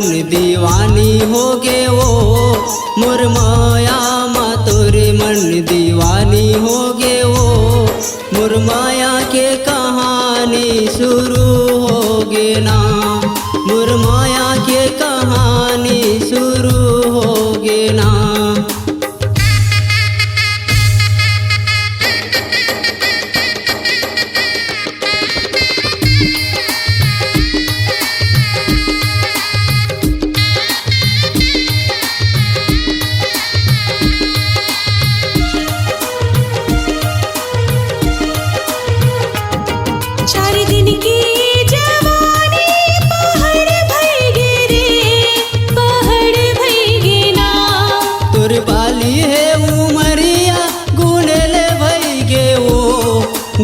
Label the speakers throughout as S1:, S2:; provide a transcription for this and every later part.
S1: मन दीवानी हो गे वो, मोर माया मा तोरे मन दीवानी हो गे वो, मोर माया के कहानी शुरू हो गे ना, मोर माया के कहानी शुरू हो गे ना।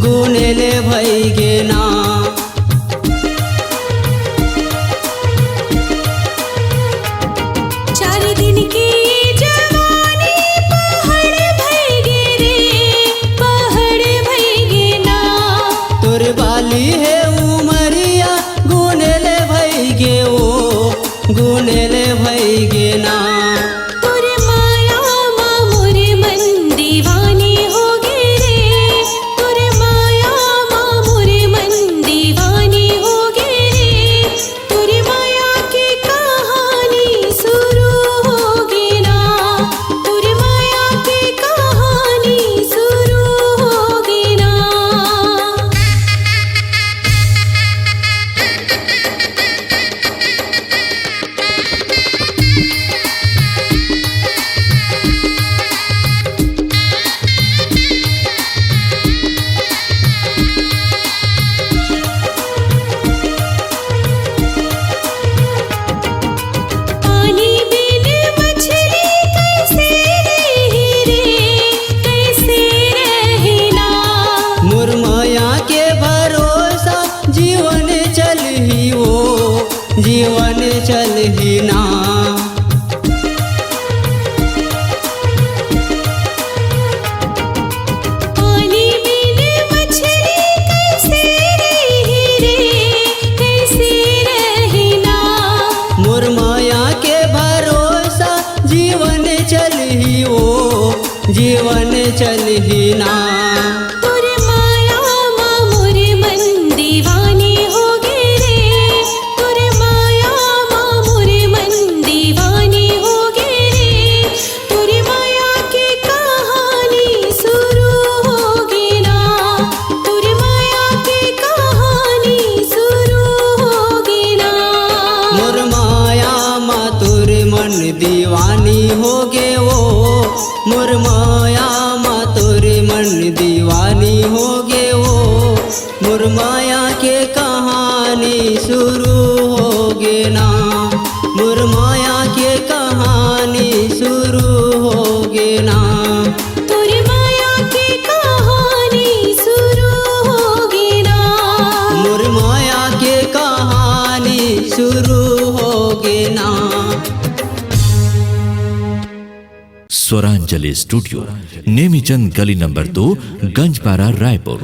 S1: गुनेले भई गे ना,
S2: चार दिन की जवानी पहाड़ भई गे रे, पहाड़ भई गे ना।
S1: तोर बाली है उमरिया गुनेले भई गे वो, गुनेले भई गे ना। जीवन चल ही ना,
S2: पानी बिन मछली कैसे रही रे, कैसे रही ना।
S1: मोर माया के भरोसा जीवन चल ही वो, जीवन चल ही ना। दीवानी हो गे वो, मोर माया मा तोरे मन दीवानी हो गे वो, मोर माया के कहानी शुरू हो गे ना, मोर माया के कहानी शुरू हो गे ना।
S2: तोरी माया की कहानी शुरू हो गे ना,
S1: मोर माया के कहानी शुरू हो गे ना।
S3: स्वरांजलि स्टूडियो, नेमीचंद गली नंबर 2, गंजपारा, रायपुर।